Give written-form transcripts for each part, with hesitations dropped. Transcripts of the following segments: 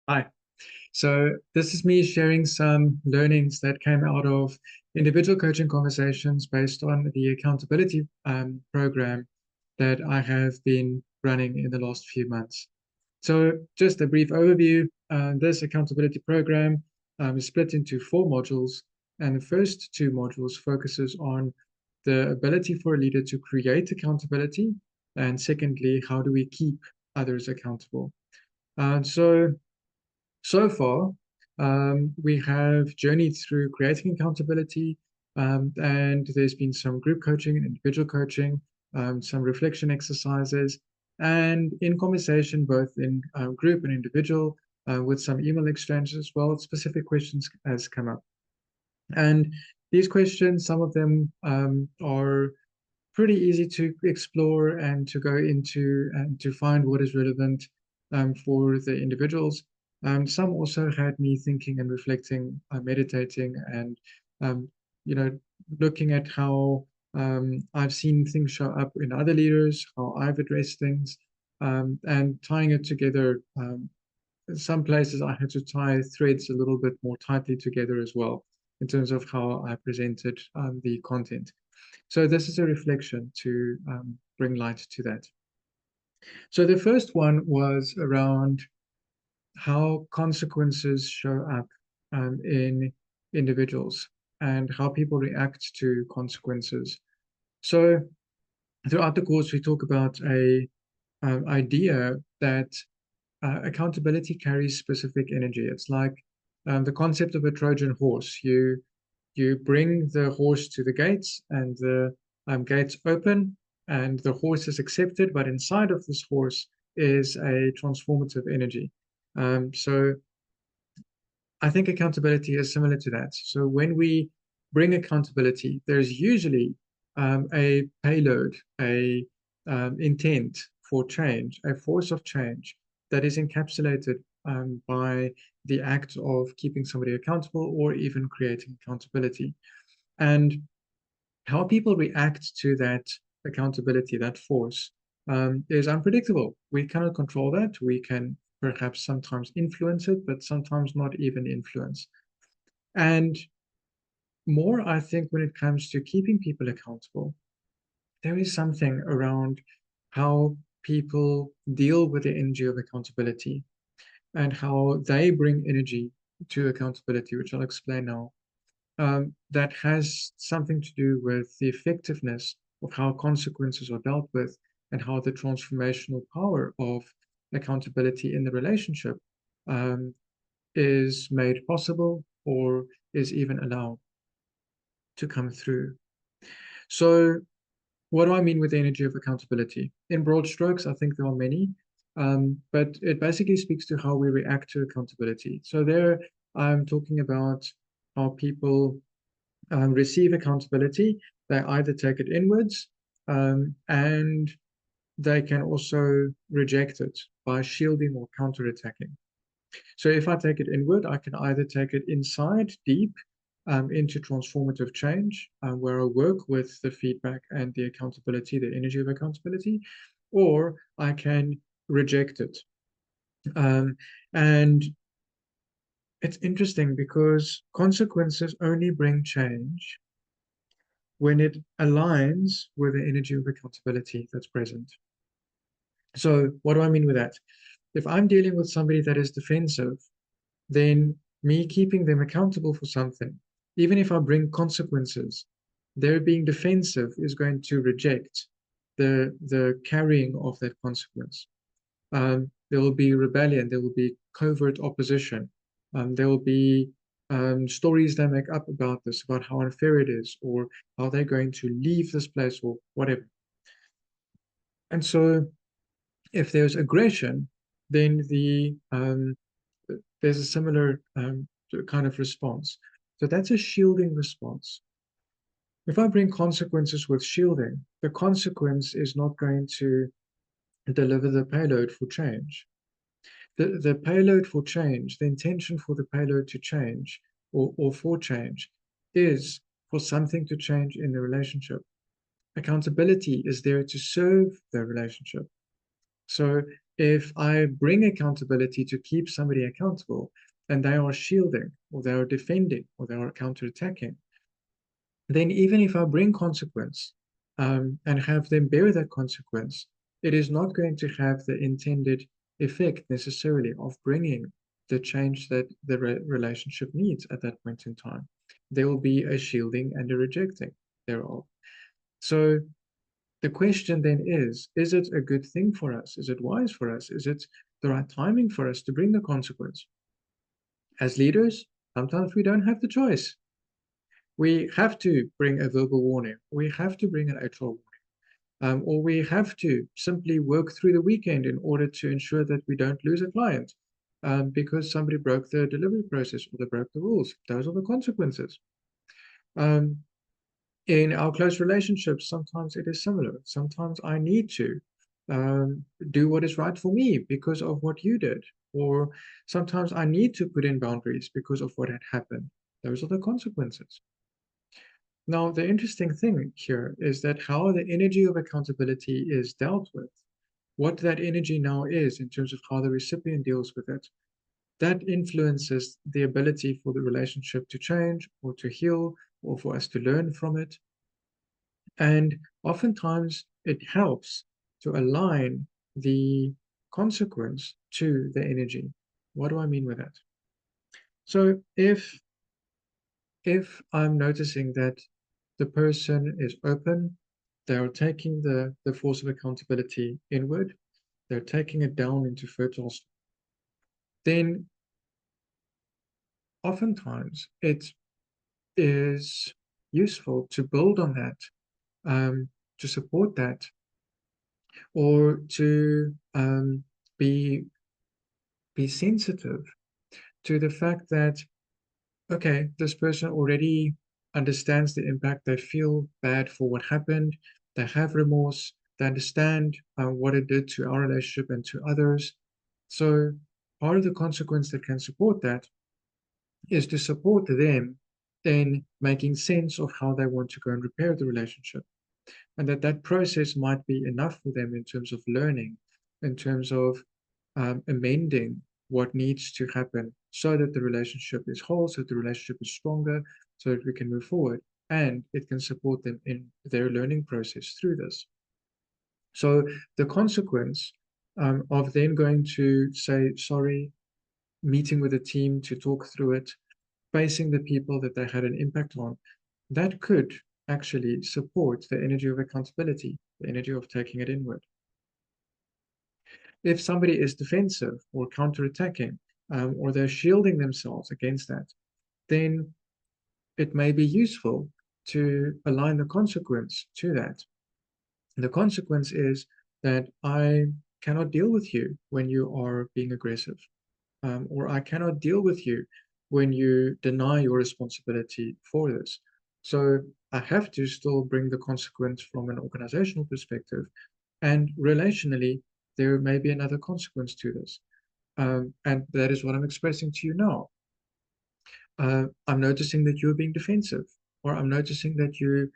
Hi. So this is me sharing some learnings that came out of individual coaching conversations based on the accountability program that I have been running in the last few months. So just a brief overview. This accountability program is split into four modules, and the first two modules focuses on the ability for a leader to create accountability, and secondly, how do we keep others accountable? So far, we have journeyed through creating accountability, and there's been some group coaching and individual coaching, some reflection exercises, and in conversation, both in group and individual, with some email exchanges as well, specific questions has come up. And these questions, some of them are pretty easy to explore and to go into and to find what is relevant for the individuals. Some also had me thinking and reflecting, meditating, and um, you know, looking at how I've seen things show up in other leaders, how I've addressed things, and tying it together. In some places, I had to tie threads a little bit more tightly together as well in terms of how I presented the content. So this is a reflection to bring light to that. So the first one was around how consequences show up in individuals and how people react to consequences. So throughout the course, we talk about a idea that accountability carries specific energy. It's like the concept of a Trojan horse. You bring the horse to the gates, and the gates open, and the horse is accepted. But inside of this horse is a transformative energy. So I think accountability is similar to that. So when we bring accountability, there's usually a payload, a intent for change, a force of change that is encapsulated by the act of keeping somebody accountable or even creating accountability. And how people react to that accountability, that force, is unpredictable. We cannot control that. We can perhaps sometimes influence it, but sometimes not even influence. And more, I think, when it comes to keeping people accountable, there is something around how people deal with the energy of accountability and how they bring energy to accountability, which I'll explain now. That has something to do with the effectiveness of how consequences are dealt with and how the transformational power of accountability in the relationship um, is made possible or is even allowed to come through. So, what do I mean with the energy of accountability? In broad strokes, I think there are many, but it basically speaks to how we react to accountability. So, there I'm talking about how people receive accountability. They either take it inwards and they can also reject it by shielding or counterattacking. So if I take it inward, I can either take it inside, deep, into transformative change, where I work with the feedback and the accountability, the energy of accountability, or I can reject it. And it's interesting because consequences only bring change when it aligns with the energy of accountability that's present. So, what do I mean with that? If I'm dealing with somebody that is defensive, then me keeping them accountable for something, even if I bring consequences, their being defensive is going to reject the carrying of that consequence. There will be rebellion, there will be covert opposition, there will be stories they make up about this, about how unfair it is, or how they're going to leave this place, or whatever. And so, if there's aggression, then there's a similar kind of response. So that's a shielding response. If I bring consequences with shielding, the consequence is not going to deliver the payload for change. The payload for change, the intention for the payload to change or for change is for something to change in the relationship. Accountability is there to serve the relationship. So If I bring accountability to keep somebody accountable and they are shielding or they are defending or they are counterattacking, then even if I bring consequence and have them bear that consequence, it is not going to have the intended effect necessarily of bringing the change that the relationship needs at that point in time. There will be a shielding and a rejecting thereof. So the question then is it a good thing for us? Is it wise for us? Is it the right timing for us to bring the consequence? As leaders, sometimes we don't have the choice. We have to bring a verbal warning. We have to bring an actual warning. Or we have to simply work through the weekend in order to ensure that we don't lose a client because somebody broke the delivery process or they broke the rules. Those are the consequences. Um, in our close relationships, sometimes it is similar. Sometimes I need to do what is right for me because of what you did. Or sometimes I need to put in boundaries because of what had happened. Those are the consequences. Now, the interesting thing here is that how the energy of accountability is dealt with, what that energy now is in terms of how the recipient deals with it, that influences the ability for the relationship to change or to heal or for us to learn from it. And oftentimes it helps to align the consequence to the energy. What do I mean with that? So if I'm noticing that the person is open, they are taking the force of accountability inward, they're taking it down into fertile, then oftentimes it is useful to build on that, to support that, or to be be sensitive to the fact that, okay, this person already understands the impact. They feel bad for what happened. They have remorse. They understand what it did to our relationship and to others. So part of the consequence that can support that is to support them in making sense of how they want to go and repair the relationship. And that process might be enough for them in terms of learning, in terms of amending what needs to happen so that the relationship is whole, so that the relationship is stronger, so that we can move forward. And it can support them in their learning process through this. So the consequence of then going to say sorry, meeting with a team to talk through it, facing the people that they had an impact on, that could actually support the energy of accountability, the energy of taking it inward. If somebody is defensive or counterattacking, or they're shielding themselves against that, then it may be useful to align the consequence to that. The consequence is that I cannot deal with you when you are being aggressive, or I cannot deal with you when you deny your responsibility for this. So I have to still bring the consequence from an organizational perspective. And relationally, there may be another consequence to this. And that is what I'm expressing to you now. I'm noticing that you're being defensive, or I'm noticing that you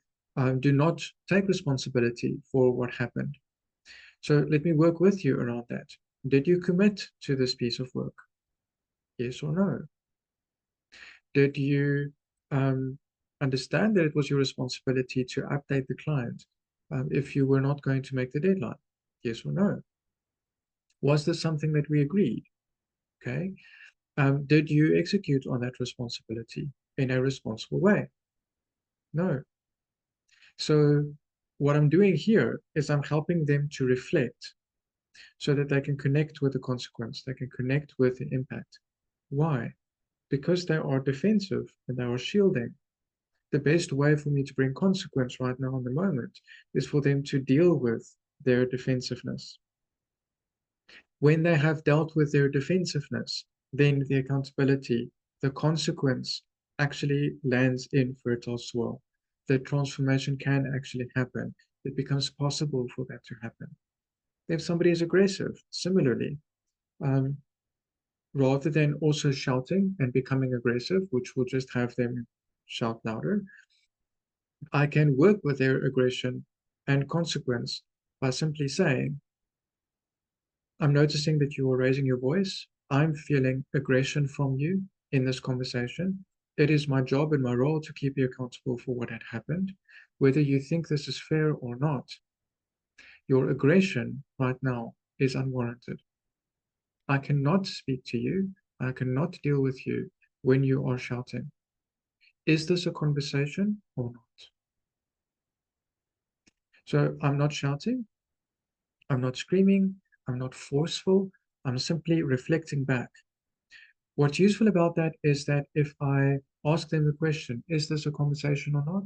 do not take responsibility for what happened. So let me work with you around that. Did you commit to this piece of work? Yes or no? Did you understand that it was your responsibility to update the client if you were not going to make the deadline? Yes or no? Was this something that we agreed? Okay. Did you execute on that responsibility in a responsible way? No. So what I'm doing here is I'm helping them to reflect so that they can connect with the consequence, they can connect with the impact. Why? Because they are defensive and they are shielding. The best way for me to bring consequence right now in the moment is for them to deal with their defensiveness. When they have dealt with their defensiveness, then the accountability, the consequence actually lands in fertile soil. The transformation can actually happen. It becomes possible for that to happen. If somebody is aggressive, similarly, um, rather than also shouting and becoming aggressive, which will just have them shout louder, I can work with their aggression and consequence by simply saying, I'm noticing that you are raising your voice. I'm feeling aggression from you in this conversation. It is my job and my role to keep you accountable for what had happened. Whether you think this is fair or not, your aggression right now is unwarranted. I cannot speak to you. I cannot deal with you when you are shouting. Is this a conversation or not? So I'm not shouting. I'm not screaming. I'm not forceful. I'm simply reflecting back. What's useful about that is that if I ask them the question, is this a conversation or not?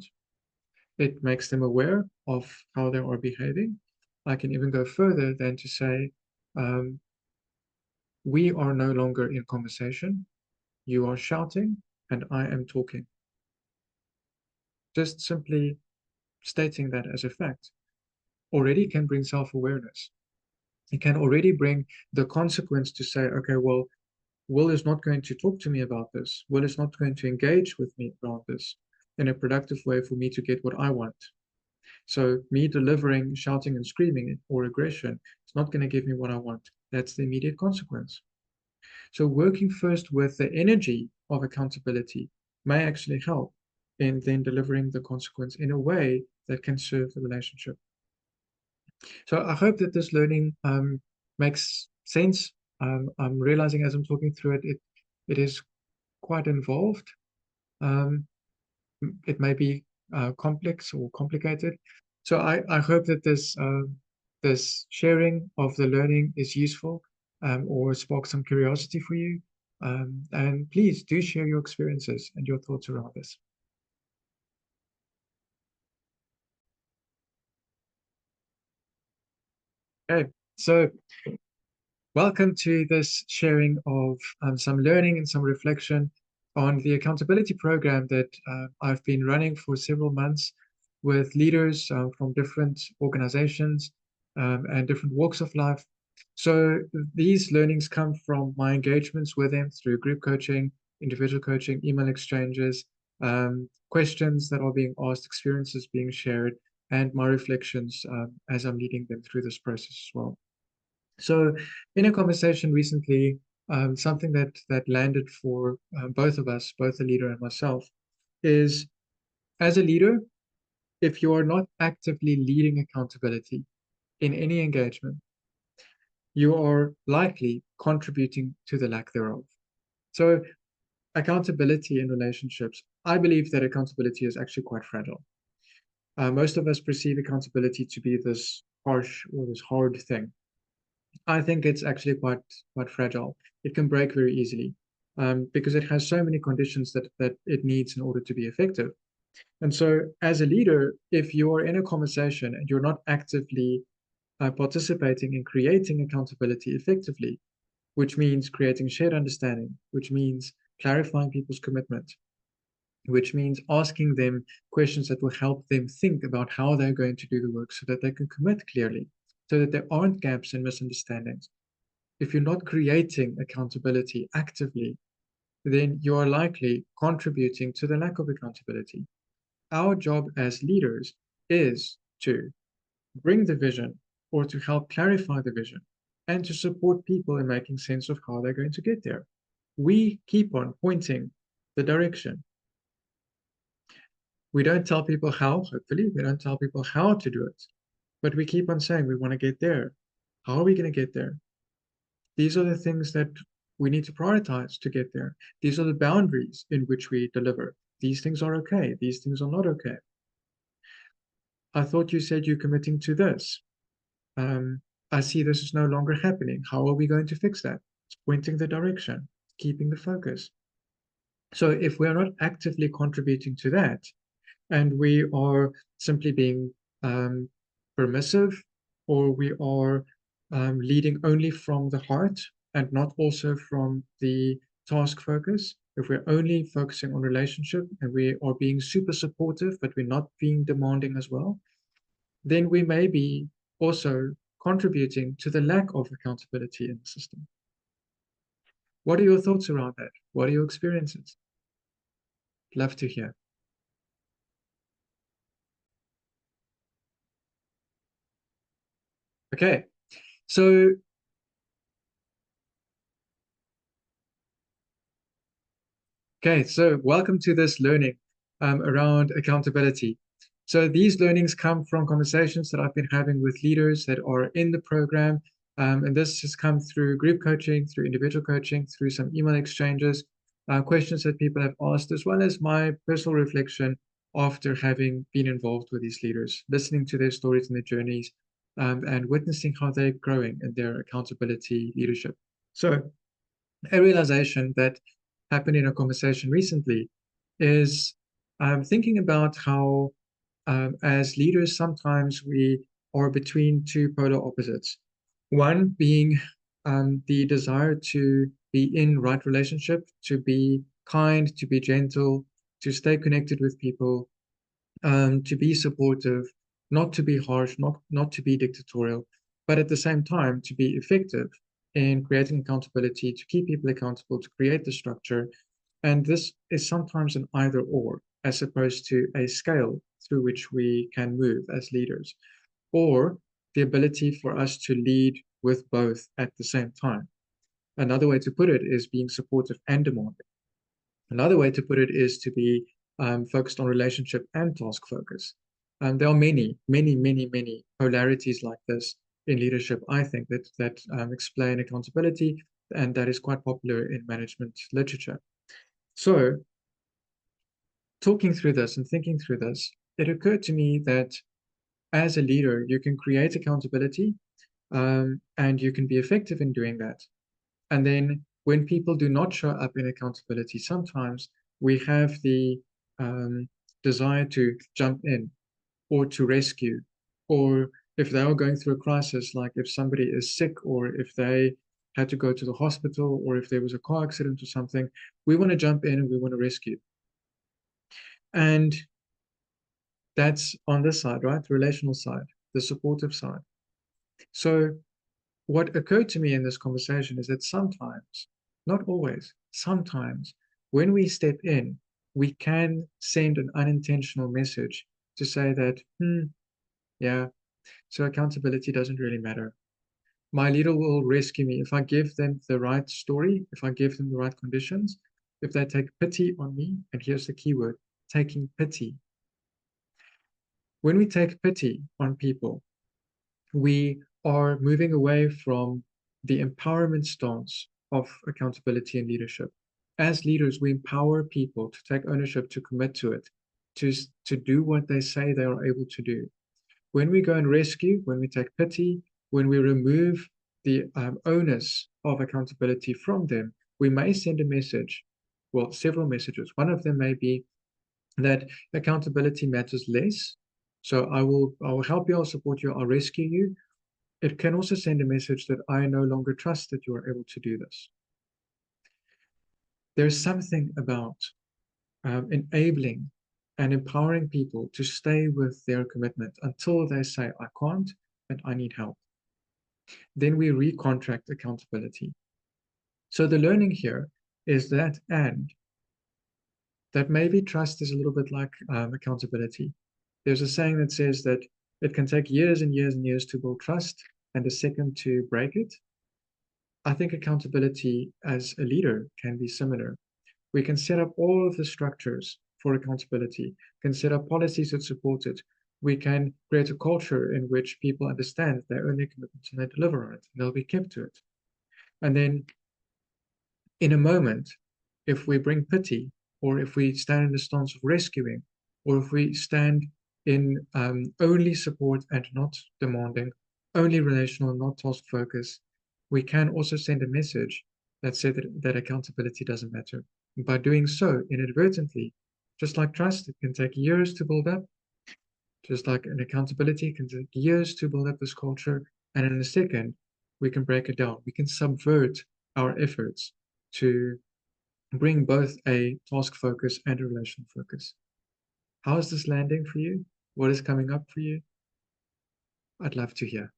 It makes them aware of how they are behaving. I can even go further than to say, um, we are no longer in conversation. You are shouting and I am talking. Just simply stating that as a fact already can bring self-awareness. It can already bring the consequence to say, okay, well, Will is not going to talk to me about this. Will is not going to engage with me about this in a productive way for me to get what I want. So me delivering, shouting and screaming or aggression is not going to give me what I want. That's the immediate consequence. So working first with the energy of accountability may actually help in then delivering the consequence in a way that can serve the relationship. So I hope that this learning makes sense. I'm realizing as I'm talking through it, it is quite involved. Um, it may be complex or complicated. So I hope that this sharing of the learning is useful or spark some curiosity for you. And please do share your experiences and your thoughts around this. Okay, so welcome to this sharing of some learning and some reflection on the accountability program that I've been running for several months with leaders from different organizations and different walks of life. So these learnings come from my engagements with them through group coaching, individual coaching, email exchanges, questions that are being asked, experiences being shared, and my reflections as I'm leading them through this process as well. So, in a conversation recently, something that landed for both of us, both the leader and myself, is as a leader, if you are not actively leading accountability in any engagement, you are likely contributing to the lack thereof. So, accountability in relationships, I believe that accountability is actually quite fragile. Most of us perceive accountability to be this harsh or this hard thing. I think it's actually quite fragile. It can break very easily because it has so many conditions that it needs in order to be effective. And so, as a leader, if you are in a conversation and you're not actively participating in creating accountability effectively, which means creating shared understanding, which means clarifying people's commitment, which means asking them questions that will help them think about how they're going to do the work so that they can commit clearly, so that there aren't gaps and misunderstandings. If you're not creating accountability actively, then you are likely contributing to the lack of accountability. Our job as leaders is to bring the vision or to help clarify the vision and to support people in making sense of how they're going to get there. We keep on pointing the direction. We don't tell people how, hopefully, we don't tell people how to do it, but we keep on saying we want to get there. How are we going to get there? These are the things that we need to prioritize to get there. These are the boundaries in which we deliver. These things are okay. These things are not okay. I thought you said you're committing to this. I see this is no longer happening. How are we going to fix that? It's pointing the direction, keeping the focus. So if we are not actively contributing to that, and we are simply being um, permissive, or we are leading only from the heart and not also from the task focus. If we're only focusing on relationship and we are being super supportive, but we're not being demanding as well, then we may be also contributing to the lack of accountability in the system. What are your thoughts around that? What are your experiences? Love to hear. Okay, so Okay, so welcome to this learning around accountability. So these learnings come from conversations that I've been having with leaders that are in the program. And this has come through group coaching, through individual coaching, through some email exchanges, questions that people have asked, as well as my personal reflection after having been involved with these leaders, listening to their stories and their journeys, and witnessing how they're growing in their accountability leadership. So a realization that happened in a conversation recently is thinking about how, as leaders, sometimes we are between two polar opposites. One being the desire to be in right relationship, to be kind, to be gentle, to stay connected with people, to be supportive, not to be harsh, not to be dictatorial, but at the same time to be effective in creating accountability, to keep people accountable, to create the structure. And this is sometimes an either or, as opposed to a scale through which we can move as leaders, or the ability for us to lead with both at the same time. Another way to put it is being supportive and demanding. Another way to put it is to be focused on relationship and task focus. There are many, many, many, many polarities like this in leadership, I think, that explain accountability, and that is quite popular in management literature. So, talking through this and thinking through this, it occurred to me that as a leader, you can create accountability, and you can be effective in doing that. And then when people do not show up in accountability, sometimes we have the desire to jump in or to rescue, or if they are going through a crisis, like if somebody is sick or if they had to go to the hospital or if there was a car accident or something, we want to jump in and we want to rescue. And that's on this side, right? The relational side, the supportive side. So what occurred to me in this conversation is that sometimes, not always, sometimes when we step in, we can send an unintentional message to say that, yeah, so accountability doesn't really matter. My leader will rescue me if I give them the right story, if I give them the right conditions, if they take pity on me, and here's the key word, taking pity. When we take pity on people, we are moving away from the empowerment stance of accountability and leadership. As leaders, we empower people to take ownership, to commit to it, to do what they say they are able to do. When we go and rescue, when we take pity, when we remove the onus of accountability from them, we may send a message, well, several messages. One of them may be that accountability matters less. So I will help you, I'll support you, I'll rescue you. It can also send a message that I no longer trust that you are able to do this. There's something about enabling and empowering people to stay with their commitment until they say, I can't and I need help. Then we recontract accountability. So the learning here is that maybe trust is a little bit like accountability. There's a saying that says that it can take years and years and years to build trust and a second to break it. I think accountability as a leader can be similar. We can set up all of the structures for accountability, can set up policies that support it. We can create a culture in which people understand they earn their commitments and they deliver on it, and they'll be kept to it. And then in a moment, if we bring pity, or if we stand in the stance of rescuing, or if we stand in only support and not demanding, only relational and not task focused, we can also send a message that says that accountability doesn't matter. And by doing so inadvertently, just like trust, it can take years to build up, just like an accountability can take years to build up this culture. And in a second, we can break it down. We can subvert our efforts to bring both a task focus and a relational focus. How is this landing for you? What is coming up for you? I'd love to hear.